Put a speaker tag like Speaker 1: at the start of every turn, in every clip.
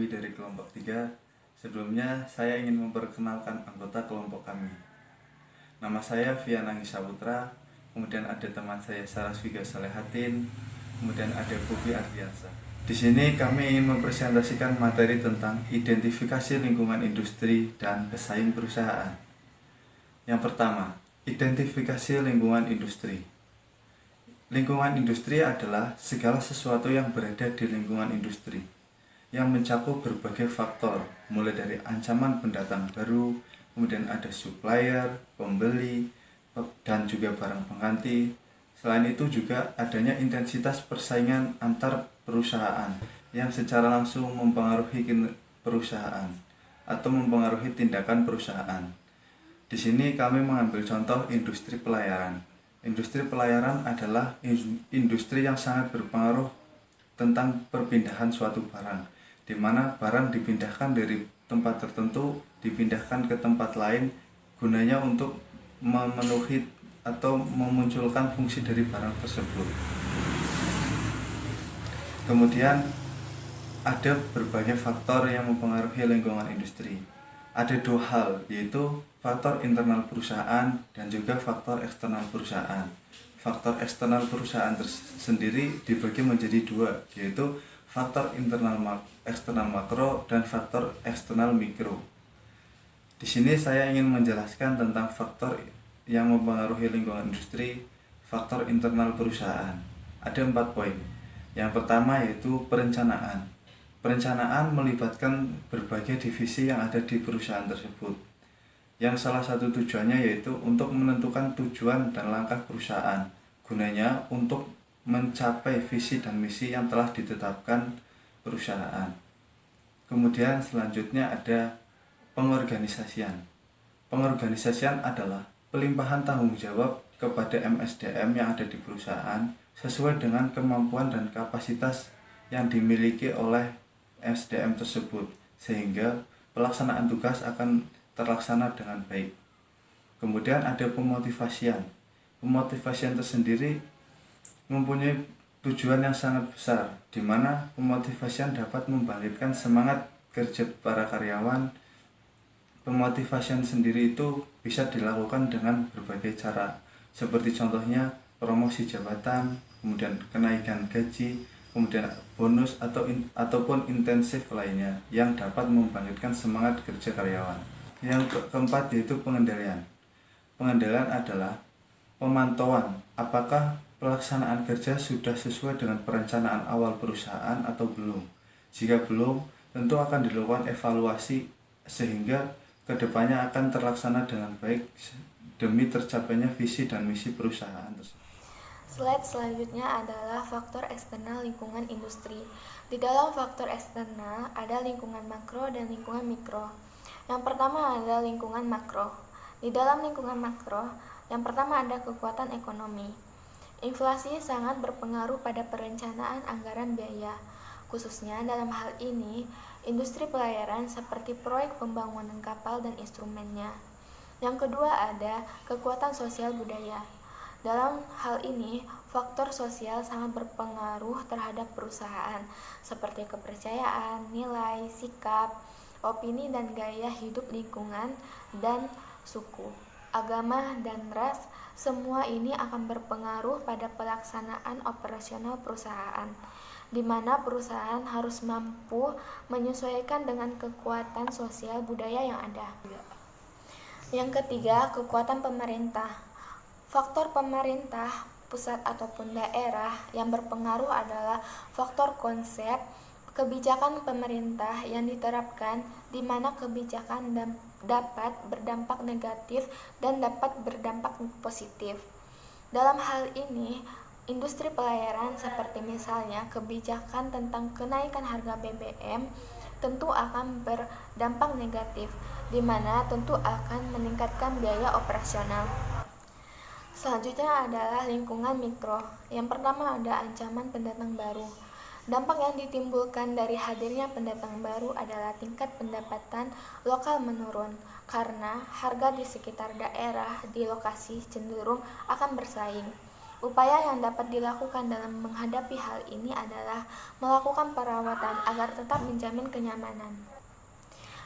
Speaker 1: kami dari kelompok 3. Sebelumnya saya ingin memperkenalkan anggota kelompok kami. Nama saya Viana Saputra, kemudian ada teman saya Sarasviga Salehatin, kemudian ada Bobi Ardiansa. Di sini kami ingin mempresentasikan materi tentang identifikasi lingkungan industri dan pesaing perusahaan. Yang pertama, identifikasi lingkungan industri. Lingkungan industri adalah segala sesuatu yang berada di lingkungan industri, yang mencakup berbagai faktor, mulai dari ancaman pendatang baru, kemudian ada supplier, pembeli, dan juga barang pengganti. Selain itu juga adanya intensitas persaingan antar perusahaan yang secara langsung mempengaruhi perusahaan atau mempengaruhi tindakan perusahaan. Di sini kami mengambil contoh industri pelayaran. Industri pelayaran adalah industri yang sangat berpengaruh tentang perpindahan suatu barang, di mana barang dipindahkan dari tempat tertentu, dipindahkan ke tempat lain, gunanya untuk memenuhi atau memunculkan fungsi dari barang tersebut. Kemudian ada berbagai faktor yang mempengaruhi lingkungan industri. Ada dua hal, yaitu faktor internal perusahaan dan juga faktor eksternal perusahaan. Faktor eksternal perusahaan sendiri dibagi menjadi dua, yaitu faktor eksternal makro dan faktor eksternal mikro. Di sini saya ingin menjelaskan tentang faktor yang mempengaruhi lingkungan industri, faktor internal perusahaan. Ada 4 poin. Yang pertama yaitu perencanaan. Perencanaan melibatkan berbagai divisi yang ada di perusahaan tersebut, yang salah satu tujuannya yaitu untuk menentukan tujuan dan langkah perusahaan, gunanya untuk mencapai visi dan misi yang telah ditetapkan perusahaan. Kemudian selanjutnya ada pengorganisasian. Pengorganisasian adalah pelimpahan tanggung jawab kepada MSDM yang ada di perusahaan sesuai dengan kemampuan dan kapasitas yang dimiliki oleh SDM tersebut, sehingga pelaksanaan tugas akan terlaksana dengan baik. Kemudian ada pemotivasian. Pemotivasian tersendiri mempunyai tujuan yang sangat besar, di mana pemotivasian dapat membangkitkan semangat kerja para karyawan. Pemotivasian sendiri itu bisa dilakukan dengan berbagai cara, seperti contohnya promosi jabatan, kemudian kenaikan gaji, kemudian bonus ataupun intensif lainnya yang dapat membangkitkan semangat kerja karyawan. Yang keempat yaitu pengendalian. Pengendalian adalah pemantauan apakah pelaksanaan kerja sudah sesuai dengan perencanaan awal perusahaan atau belum. Jika belum, tentu akan dilakukan evaluasi sehingga kedepannya akan terlaksana dengan baik demi tercapainya visi dan misi perusahaan tersebut.
Speaker 2: Slide selanjutnya adalah faktor eksternal lingkungan industri. Di dalam faktor eksternal ada lingkungan makro dan lingkungan mikro. Yang pertama adalah lingkungan makro. Di dalam lingkungan makro, yang pertama ada kekuatan ekonomi. Inflasi sangat berpengaruh pada perencanaan anggaran biaya. Khususnya dalam hal ini, industri pelayaran seperti proyek pembangunan kapal dan instrumennya. Yang kedua ada kekuatan sosial budaya. Dalam hal ini, faktor sosial sangat berpengaruh terhadap perusahaan, seperti kepercayaan, nilai, sikap, opini dan gaya hidup lingkungan, dan suku, agama, dan ras. Semua ini akan berpengaruh pada pelaksanaan operasional perusahaan, di mana perusahaan harus mampu menyesuaikan dengan kekuatan sosial budaya yang ada. Yang ketiga, kekuatan pemerintah. Faktor pemerintah, pusat ataupun daerah yang berpengaruh adalah faktor konsep kebijakan pemerintah yang diterapkan, di mana kebijakan dapat berdampak negatif dan dapat berdampak positif. Dalam hal ini, industri pelayaran seperti misalnya kebijakan tentang kenaikan harga BBM tentu akan berdampak negatif, di mana tentu akan meningkatkan biaya operasional. Selanjutnya adalah lingkungan mikro. Yang pertama ada ancaman pendatang baru. Dampak yang ditimbulkan dari hadirnya pendatang baru adalah tingkat pendapatan lokal menurun, karena harga di sekitar daerah di lokasi cenderung akan bersaing. Upaya yang dapat dilakukan dalam menghadapi hal ini adalah melakukan perawatan agar tetap menjamin kenyamanan.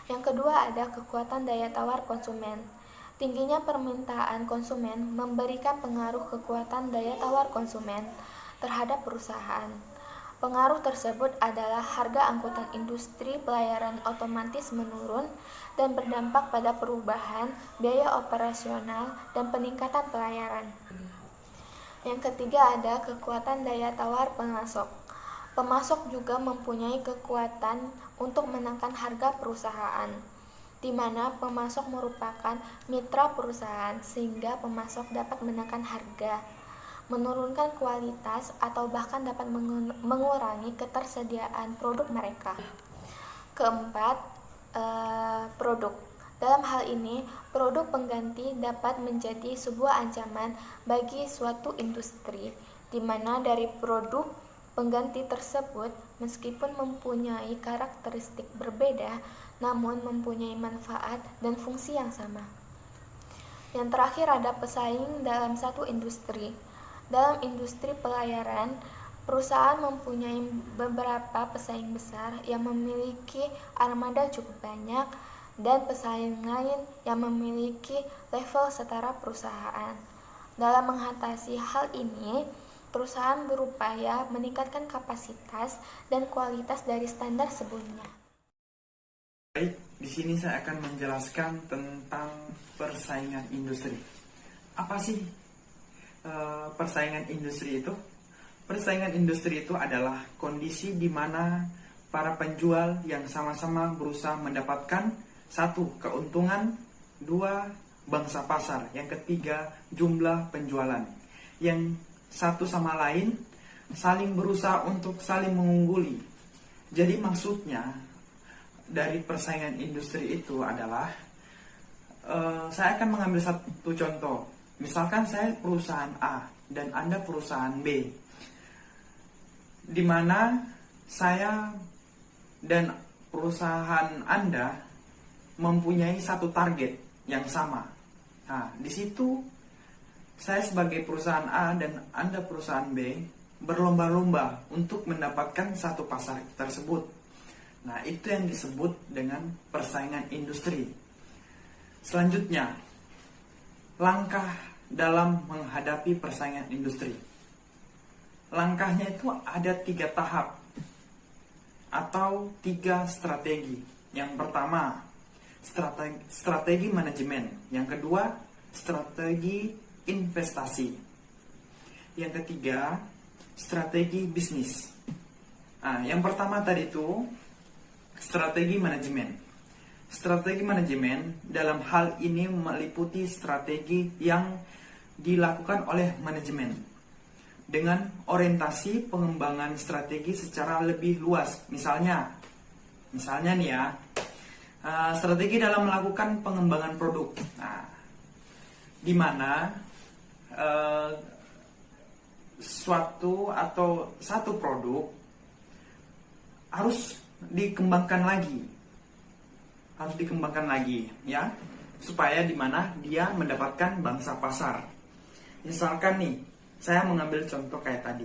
Speaker 2: Yang kedua ada kekuatan daya tawar konsumen. Tingginya permintaan konsumen memberikan pengaruh kekuatan daya tawar konsumen terhadap perusahaan. Pengaruh tersebut adalah harga angkutan industri pelayaran otomatis menurun dan berdampak pada perubahan biaya operasional dan peningkatan pelayaran. Yang ketiga ada kekuatan daya tawar pemasok. Pemasok juga mempunyai kekuatan untuk menekan harga perusahaan, di mana pemasok merupakan mitra perusahaan sehingga pemasok dapat menekan harga, menurunkan kualitas atau bahkan dapat mengurangi ketersediaan produk mereka. Keempat, produk. Dalam hal ini, produk pengganti dapat menjadi sebuah ancaman bagi suatu industri, di mana dari produk pengganti tersebut meskipun mempunyai karakteristik berbeda, namun mempunyai manfaat dan fungsi yang sama. Yang terakhir ada pesaing dalam satu industri. Dalam industri pelayaran, perusahaan mempunyai beberapa pesaing besar yang memiliki armada cukup banyak dan pesaing lain yang memiliki level setara perusahaan. Dalam mengatasi hal ini, perusahaan berupaya meningkatkan kapasitas dan kualitas dari standar sebelumnya.
Speaker 3: Baik, di sini saya akan menjelaskan tentang persaingan industri. Apa sih persaingan industri itu? Persaingan industri itu adalah kondisi di mana para penjual yang sama-sama berusaha mendapatkan satu, keuntungan, dua, bangsa pasar, yang ketiga, jumlah penjualan, yang satu sama lain saling berusaha untuk saling mengungguli. Jadi maksudnya dari persaingan industri itu adalah saya akan mengambil satu contoh. Misalkan saya perusahaan A dan Anda perusahaan B, di mana saya dan perusahaan Anda mempunyai satu target yang sama. Nah, di situ saya sebagai perusahaan A dan Anda perusahaan B berlomba-lomba untuk mendapatkan satu pasar tersebut. Nah, itu yang disebut dengan persaingan industri. Selanjutnya, langkah dalam menghadapi persaingan industri. Langkahnya itu ada 3 tahap atau 3 strategi. Yang pertama, strategi manajemen. Yang kedua, strategi investasi. Yang ketiga, strategi bisnis. Nah, yang pertama tadi itu strategi manajemen. Strategi manajemen dalam hal ini meliputi strategi yang dilakukan oleh manajemen dengan orientasi pengembangan strategi secara lebih luas. Misalnya nih ya, strategi dalam melakukan pengembangan produk. Nah, di mana suatu atau satu produk harus dikembangkan lagi, ya, supaya di mana dia mendapatkan bangsa pasar. Misalkan nih, saya mengambil contoh kayak tadi.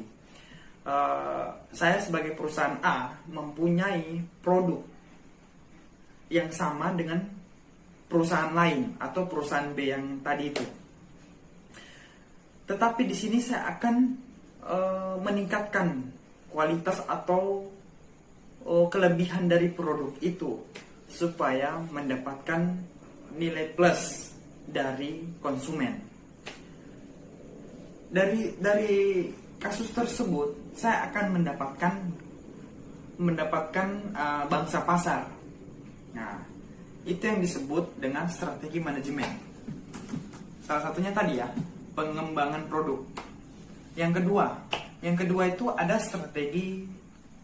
Speaker 3: Saya sebagai perusahaan A mempunyai produk yang sama dengan perusahaan lain atau perusahaan B yang tadi itu. Tetapi di sini saya akan meningkatkan kualitas atau kelebihan dari produk itu supaya mendapatkan nilai plus dari konsumen. Dari kasus tersebut saya akan mendapatkan bangsa pasar. Nah, itu yang disebut dengan strategi manajemen. Salah satunya tadi ya, pengembangan produk. Yang kedua itu ada strategi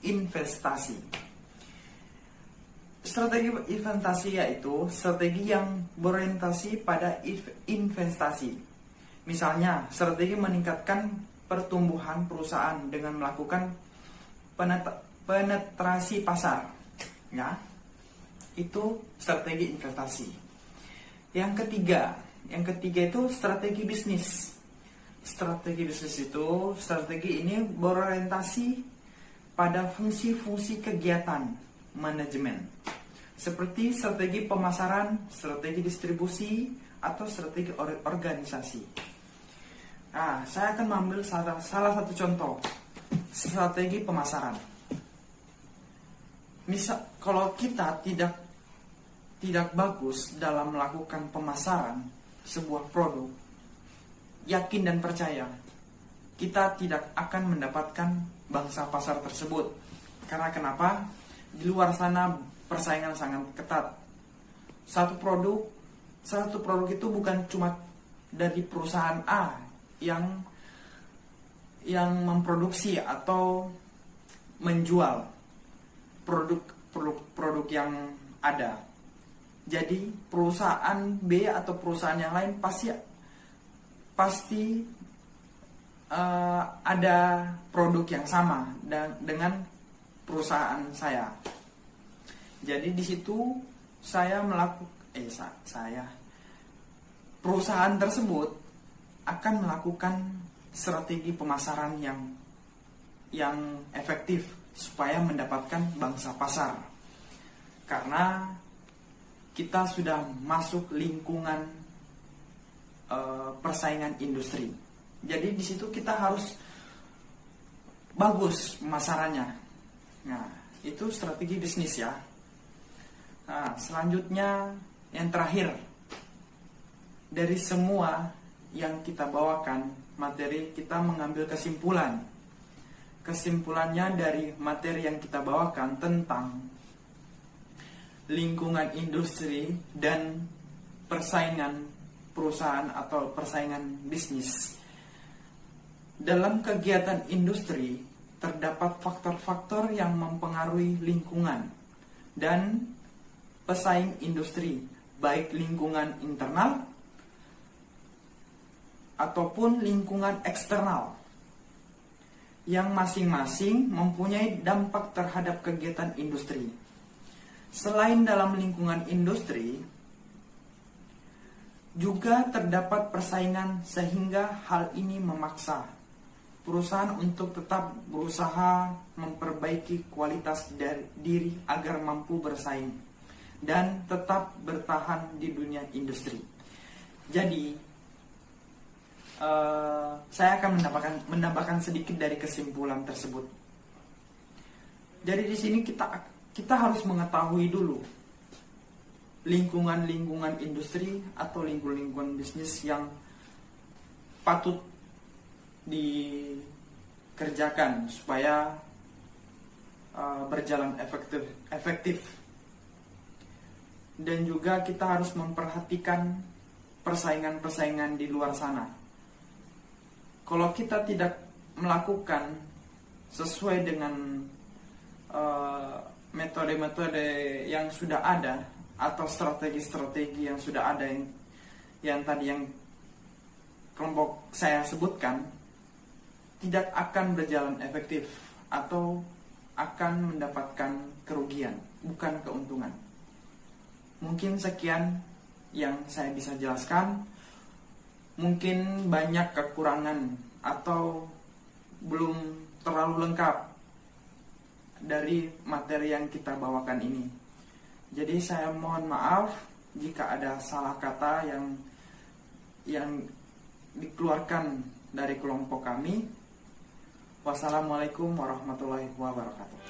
Speaker 3: investasi. Strategi investasi yaitu strategi yang berorientasi pada investasi. Misalnya, strategi meningkatkan pertumbuhan perusahaan dengan melakukan penetrasi pasar. Ya. Itu strategi investasi. Yang ketiga itu strategi bisnis. strategi bisnis itu, strategi ini berorientasi pada fungsi-fungsi kegiatan manajemen, seperti strategi pemasaran, strategi distribusi, atau strategi organisasi. Nah, saya akan mengambil salah satu contoh, strategi pemasaran. Misal, kalau kita tidak bagus dalam melakukan pemasaran sebuah produk, yakin dan percaya, kita tidak akan mendapatkan bangsa pasar tersebut. Karena kenapa? Di luar sana persaingan sangat ketat. Satu produk itu bukan cuma dari perusahaan A yang memproduksi atau menjual produk yang ada. Jadi perusahaan B atau perusahaan yang lain pasti ada produk yang sama dengan perusahaan saya. Jadi di situ perusahaan tersebut akan melakukan strategi pemasaran yang efektif supaya mendapatkan bangsa pasar. Karena kita sudah masuk lingkungan persaingan industri. Jadi di situ kita harus bagus pemasarannya. Nah, itu strategi bisnis ya. Nah, selanjutnya yang terakhir, dari semua yang kita bawakan materi, kita mengambil kesimpulan. Kesimpulannya dari materi yang kita bawakan tentang lingkungan industri dan persaingan perusahaan atau persaingan bisnis. Dalam kegiatan industri terdapat faktor-faktor yang mempengaruhi lingkungan dan pesaing industri, baik lingkungan internal ataupun lingkungan eksternal, yang masing-masing mempunyai dampak terhadap kegiatan industri. Selain dalam lingkungan industri, juga terdapat persaingan sehingga hal ini memaksa perusahaan untuk tetap berusaha memperbaiki kualitas diri agar mampu bersaing dan tetap bertahan di dunia industri. Jadi, saya akan menambahkan sedikit dari kesimpulan tersebut. Jadi di sini kita harus mengetahui dulu lingkungan industri atau lingkungan bisnis yang patut dikerjakan supaya berjalan efektif. Dan juga kita harus memperhatikan persaingan-persaingan di luar sana. Kalau kita tidak melakukan sesuai dengan metode-metode yang sudah ada atau strategi-strategi yang sudah ada yang tadi yang kelompok saya sebutkan, tidak akan berjalan efektif atau akan mendapatkan kerugian, bukan keuntungan. Mungkin sekian yang saya bisa jelaskan. Mungkin banyak kekurangan atau belum terlalu lengkap dari materi yang kita bawakan ini. Jadi saya mohon maaf jika ada salah kata yang dikeluarkan dari kelompok kami. Wassalamualaikum warahmatullahi wabarakatuh.